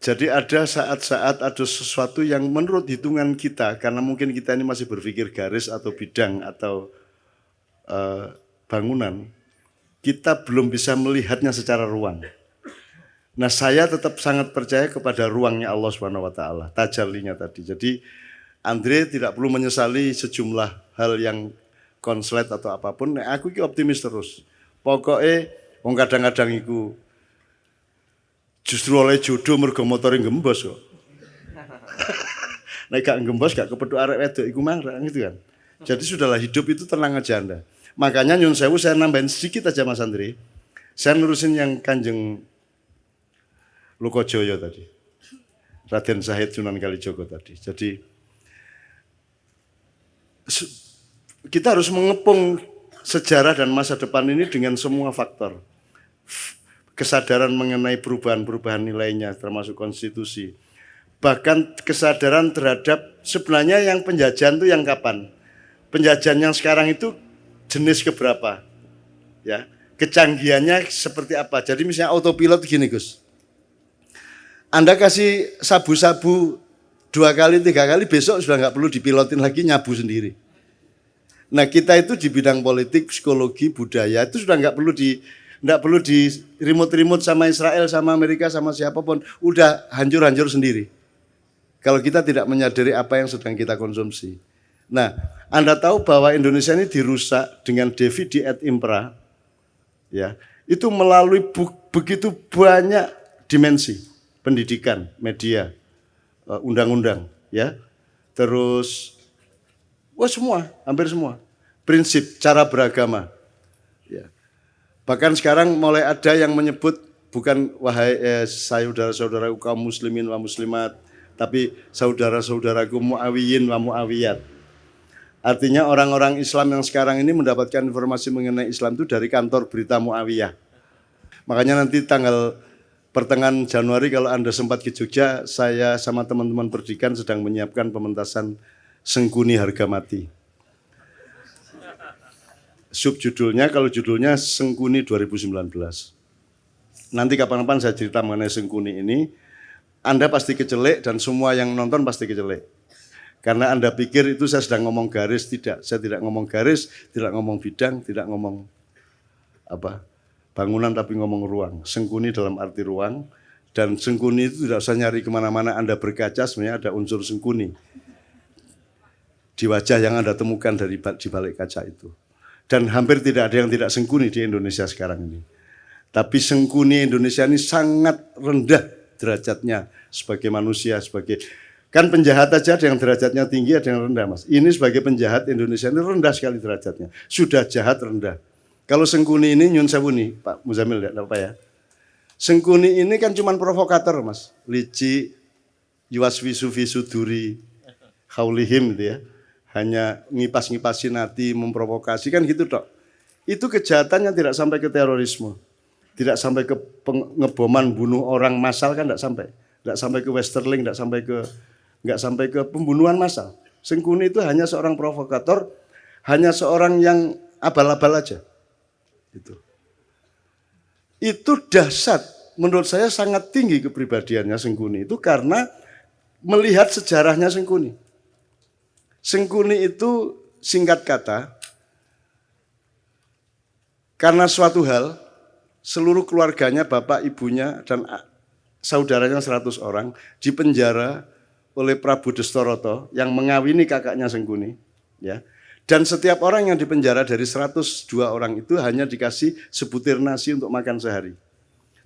Jadi ada saat-saat ada sesuatu yang menurut hitungan kita, karena mungkin kita ini masih berpikir garis atau bidang atau bangunan, kita belum bisa melihatnya secara ruang. Nah, saya tetap sangat percaya kepada ruangnya Allah Subhanahu wa taala, tajallinya tadi. Jadi Andre tidak perlu menyesali sejumlah hal yang konslet atau apapun. Nah, aku ki optimis terus. Pokoknya wong kadang-kadang iku justru oleh jodoh mergo motore gembos kok. Nek gak gembos gak kepethuk arek wedok iku mang gitu kan. Jadi sudahlah, hidup itu tenang aja Anda. Makanya nyun sewu saya nambahin sedikit aja Mas Andri. Saya nurusin yang Kanjeng Lokojoyo tadi. Raden Sahid Sunan Kalijogo tadi. Jadi kita harus mengepung sejarah dan masa depan ini dengan semua faktor. Kesadaran mengenai perubahan-perubahan nilainya termasuk konstitusi. Bahkan kesadaran terhadap sebenarnya yang penjajahan itu yang kapan? Penjajahan yang sekarang itu jenis keberapa? Ya, kecanggihannya seperti apa? Jadi misalnya autopilot gini Gus. Anda kasih sabu-sabu 2 kali, 3 kali, besok sudah nggak perlu dipilotin lagi, nyabu sendiri. Nah kita itu di bidang politik, psikologi, budaya itu sudah nggak perlu di remote sama Israel, sama Amerika, sama siapapun. Udah hancur-hancur sendiri. Kalau kita tidak menyadari apa yang sedang kita konsumsi. Nah, Anda tahu bahwa Indonesia ini dirusak dengan Divide et Impera. Ya, itu melalui begitu banyak dimensi. Pendidikan, media, undang-undang. Ya, terus, semua, hampir semua. Prinsip, cara beragama. Ya. Bahkan sekarang mulai ada yang menyebut bukan wahai saudara-saudaraku kaum muslimin wa muslimat, tapi saudara-saudaraku mu'awiyin wa mu'awiyat. Artinya orang-orang Islam yang sekarang ini mendapatkan informasi mengenai Islam itu dari kantor berita Mu'awiyah. Makanya nanti tanggal pertengahan Januari kalau Anda sempat ke Jogja, saya sama teman-teman Perdikan sedang menyiapkan pementasan Sengkuni Harga Mati. Subjudulnya, kalau judulnya Sengkuni 2019. Nanti kapan-kapan saya cerita mengenai Sengkuni ini, Anda pasti kecelek dan semua yang nonton pasti kecelek. Karena Anda pikir itu saya sedang ngomong garis, tidak. Saya tidak ngomong garis, tidak ngomong bidang, tidak ngomong bangunan, tapi ngomong ruang. Sengkuni dalam arti ruang, dan sengkuni itu tidak usah nyari kemana-mana. Anda berkaca sebenarnya ada unsur sengkuni di wajah yang Anda temukan di balik kaca itu. Dan hampir tidak ada yang tidak sengkuni di Indonesia sekarang ini. Tapi sengkuni Indonesia ini sangat rendah derajatnya sebagai manusia, kan penjahat aja ada yang derajatnya tinggi, ada yang rendah Mas. Ini sebagai penjahat Indonesia ini rendah sekali derajatnya. Sudah jahat rendah. Kalau sengkuni ini nyun sewu nih Pak Muzamil, tidak apa ya. Sengkuni ini kan cuma provokator Mas. Lici, yuwaswisu visuduri, haulihim gitu ya. Hanya ngipas-ngipasin hati, memprovokasi kan gitu tok. Itu kejahatannya tidak sampai ke terorisme. Tidak sampai ke ngeboman bunuh orang massal kan tidak sampai. Tidak sampai ke Westerling, tidak sampai ke pembunuhan massal. Sengkuni itu hanya seorang provokator, hanya seorang yang abal-abal aja. Itu dahsyat. Menurut saya sangat tinggi kepribadiannya Sengkuni itu karena melihat sejarahnya Sengkuni. Sengkuni itu singkat kata, karena suatu hal, seluruh keluarganya, bapak, ibunya, dan saudaranya 100 orang dipenjara oleh Prabu Destoroto yang mengawini kakaknya Sengkuni. Ya. Dan setiap orang yang dipenjara dari 102 orang itu hanya dikasih sebutir nasi untuk makan sehari.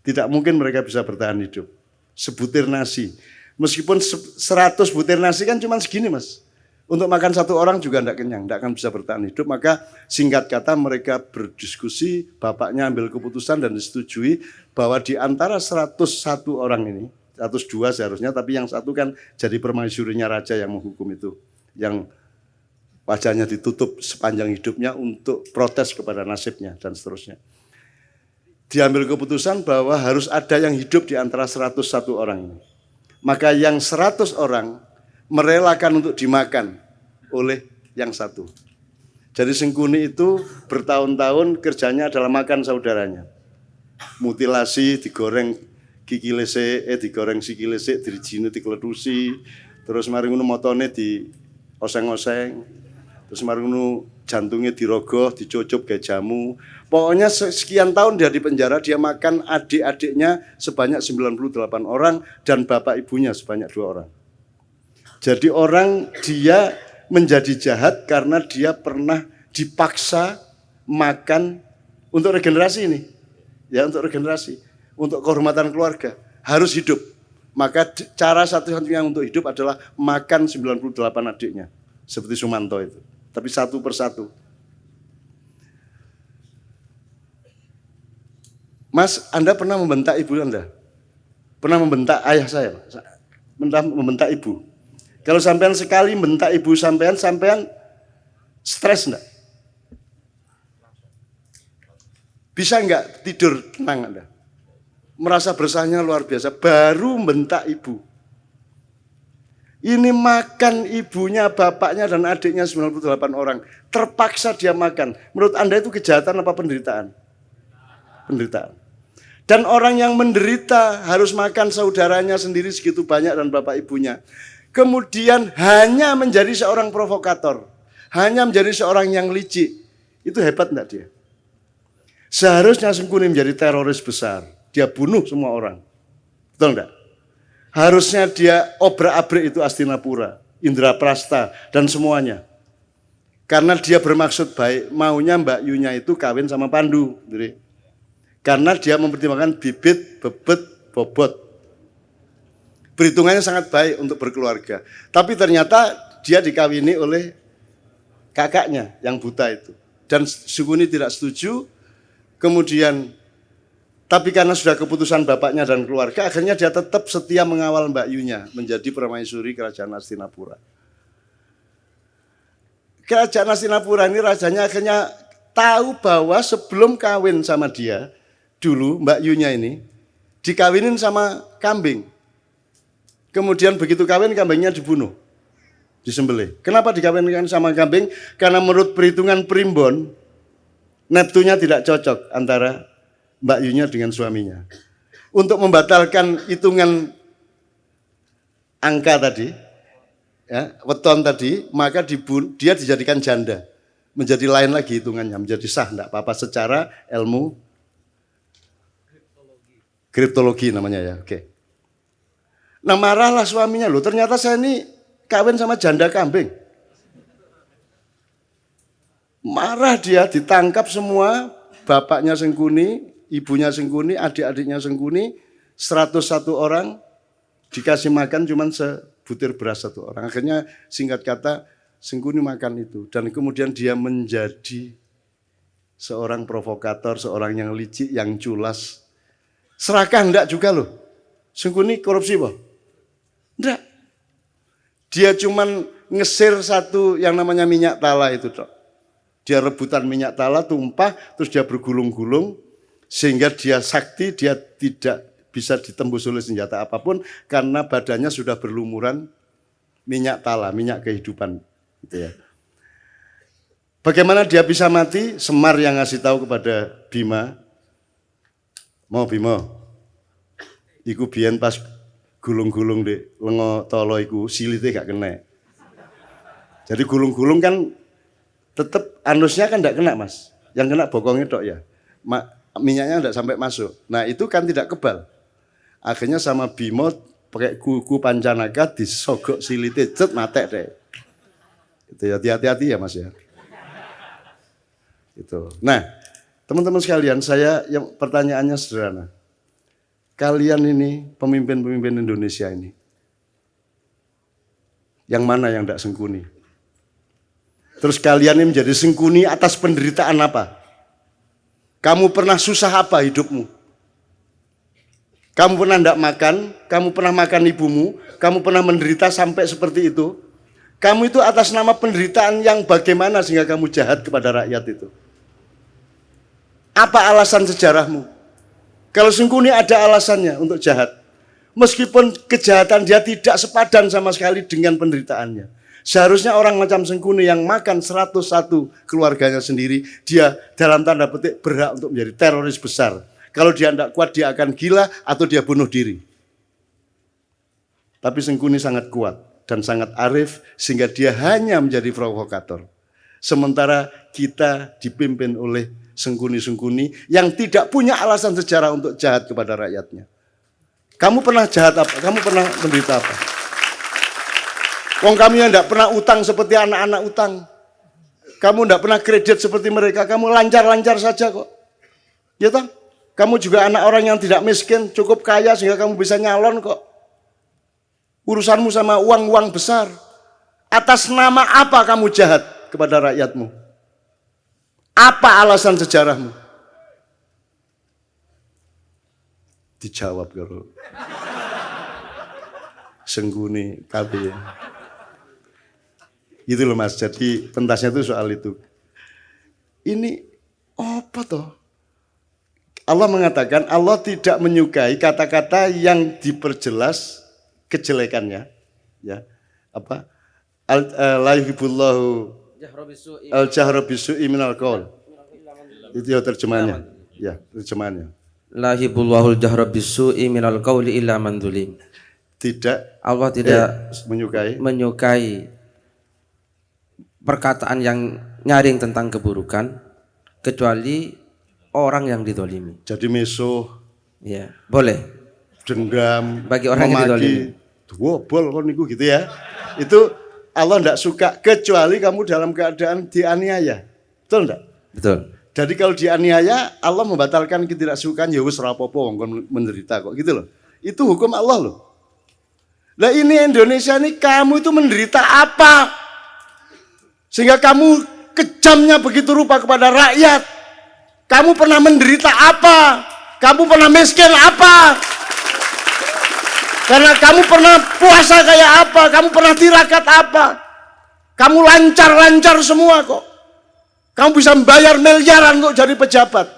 Tidak mungkin mereka bisa bertahan hidup. Sebutir nasi. Meskipun 100 butir nasi kan cuma segini Mas. Untuk makan 1 orang juga tidak kenyang, tidak akan bisa bertahan hidup. Maka singkat kata mereka berdiskusi, bapaknya ambil keputusan dan disetujui bahwa di antara 101 orang ini, 102 seharusnya, tapi yang satu kan jadi permaisurinya raja yang menghukum itu. Yang wajahnya ditutup sepanjang hidupnya untuk protes kepada nasibnya dan seterusnya. Diambil keputusan bahwa harus ada yang hidup di antara 101 orang ini. Maka yang 100 orang merelakan untuk dimakan oleh yang satu. Jadi Sengkuni itu bertahun-tahun kerjanya adalah makan saudaranya. Mutilasi, digoreng kikile sik, digoreng sikile sik, dirijine dikledusi, terus mari ngono motone di oseng-oseng, terus mari ngono jantungnya dirogoh, dicucup kayak jamu. Pokoknya sekian tahun dia di penjara, dia makan adik-adiknya sebanyak 98 orang dan bapak ibunya sebanyak 2 orang. Jadi dia menjadi jahat karena dia pernah dipaksa makan untuk regenerasi ini. Ya, untuk regenerasi, untuk kehormatan keluarga, harus hidup. Maka cara satu-satunya untuk hidup adalah makan 98 adiknya. Seperti Sumanto itu. Tapi satu persatu. Mas, Anda pernah membentak ibu Anda? Pernah membentak ayah saya? Pernah membentak ibu? Kalau sampean sekali membentak ibu sampean stres enggak? Bisa enggak tidur tenang Anda? Merasa bersahnya luar biasa, baru membentak ibu. Ini makan ibunya, bapaknya, dan adiknya 98 orang. Terpaksa dia makan. Menurut Anda itu kejahatan apa penderitaan? Penderitaan. Dan orang yang menderita harus makan saudaranya sendiri segitu banyak dan bapak ibunya. Kemudian hanya menjadi seorang provokator. Hanya menjadi seorang yang licik. Itu hebat enggak dia? Seharusnya Sengkuni menjadi teroris besar. Dia bunuh semua orang. Betul enggak? Harusnya dia obrak-abrik itu Astinapura, Indraprasta, dan semuanya. Karena dia bermaksud baik, maunya Mbak Yunya itu kawin sama Pandu. Karena dia mempertimbangkan bibit, bebet, bobot. Perhitungannya sangat baik untuk berkeluarga. Tapi ternyata dia dikawini oleh kakaknya yang buta itu. Dan Sengkuni tidak setuju, kemudian tapi karena sudah keputusan bapaknya dan keluarga, akhirnya dia tetap setia mengawal Mbak Yunya menjadi permaisuri kerajaan Astinapura. Kerajaan Astinapura ini rajanya akhirnya tahu bahwa sebelum kawin sama dia, dulu Mbak Yunya ini dikawinin sama kambing. Kemudian begitu kawin, kambingnya dibunuh, disembelih. Kenapa dikawinkan sama kambing? Karena menurut perhitungan primbon, neptunya tidak cocok antara Mbak Yunya dengan suaminya. Untuk membatalkan hitungan angka tadi, ya, weton tadi, maka dia dijadikan janda. Menjadi lain lagi hitungannya, menjadi sah, enggak apa-apa secara ilmu kriptologi namanya ya. Oke. Nah marahlah suaminya, loh ternyata saya ini kawin sama janda kambing. Marah dia, ditangkap semua, bapaknya Sengkuni, ibunya Sengkuni, adik-adiknya Sengkuni, 101 orang dikasih makan cuma sebutir beras 1 orang. Akhirnya singkat kata Sengkuni makan itu. Dan kemudian dia menjadi seorang provokator, seorang yang licik, yang culas. Serakah enggak juga loh. Sengkuni korupsi boh? Enggak. Dia cuma ngesir satu yang namanya minyak tala itu. Dia rebutan minyak tala, tumpah, terus dia bergulung-gulung. Sehingga dia sakti, dia tidak bisa ditembus oleh senjata apapun karena badannya sudah berlumuran minyak tala, minyak kehidupan. Gitu ya. Bagaimana dia bisa mati? Semar yang ngasih tahu kepada Bima. Mau Bima, iku biyen pas gulung-gulung di lengo tolo iku silite gak kena. Jadi gulung-gulung kan tetap anusnya kan gak kena mas. Yang kena bokongnya tok ya. Minyaknya tidak sampai masuk. Nah itu kan tidak kebal. Akhirnya sama Bimo pakai kuku pancanaka disogok silite cet matek deh. Itu ya hati-hati ya mas ya. Itu. Nah teman-teman sekalian, yang pertanyaannya sederhana. Kalian ini pemimpin-pemimpin Indonesia ini, yang mana yang tidak Sengkuni? Terus kalian ini menjadi Sengkuni atas penderitaan apa? Kamu pernah susah apa hidupmu? Kamu pernah tidak makan? Kamu pernah makan ibumu? Kamu pernah menderita sampai seperti itu? Kamu itu atas nama penderitaan yang bagaimana sehingga kamu jahat kepada rakyat itu? Apa alasan sejarahmu? Kalau Sengkuni ada alasannya untuk jahat. Meskipun kejahatan dia tidak sepadan sama sekali dengan penderitaannya. Seharusnya orang macam Sengkuni yang makan 101 keluarganya sendiri, dia dalam tanda petik berhak untuk menjadi teroris besar. Kalau dia tidak kuat, dia akan gila atau dia bunuh diri. Tapi Sengkuni sangat kuat dan sangat arif sehingga dia hanya menjadi provokator. Sementara kita dipimpin oleh Sengkuni-Sengkuni yang tidak punya alasan sejarah untuk jahat kepada rakyatnya. Kamu pernah jahat apa? Kamu pernah menderita apa? Wong kami yang tidak pernah utang seperti anak-anak utang. Kamu tidak pernah kredit seperti mereka. Kamu lancar-lancar saja kok. Ya toh? Kamu juga anak orang yang tidak miskin, cukup kaya sehingga kamu bisa nyalon kok. Urusanmu sama uang-uang besar. Atas nama apa kamu jahat kepada rakyatmu? Apa alasan sejarahmu? Dijawab kalau Sengkuni KB. Gitu loh Mas, jadi pentasnya itu soal itu. Ini apa toh? Allah mengatakan Allah tidak menyukai kata-kata yang diperjelas kejelekannya, ya apa? La yuhibbullahu al-jahra bisu'i minal qaul. Itu ya terjemahannya. Ya, terjemahannya. La yuhibbullahu al-jahra bisu'i minal qauli illa man zulim. Tidak, Allah tidak menyukai perkataan yang nyaring tentang keburukan kecuali orang yang dizalimi. Jadi mesuh, ya, boleh. Dendam, bagi orang yang dizalimi. Wobol kon niku gitu ya. Itu Allah tidak suka kecuali kamu dalam keadaan dianiaya. Betul enggak? Betul. Jadi kalau dianiaya, Allah membatalkan ketidaksukaan, ya wis ora apa-apa wong menderita kok gitu loh. Itu hukum Allah loh. Lah ini Indonesia ini kamu itu menderita apa? Sehingga kamu kejamnya begitu rupa kepada rakyat. Kamu pernah menderita apa? Kamu pernah miskin apa? Karena kamu pernah puasa kayak apa? Kamu pernah tirakat apa? Kamu lancar-lancar semua kok. Kamu bisa membayar miliaran kok jadi pejabat.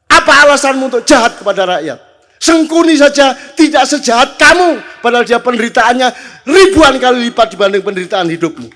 Apa alasanmu untuk jahat kepada rakyat? Sengkuni saja tidak sejahat kamu, padahal dia penderitaannya ribuan kali lipat dibanding penderitaan hidupmu.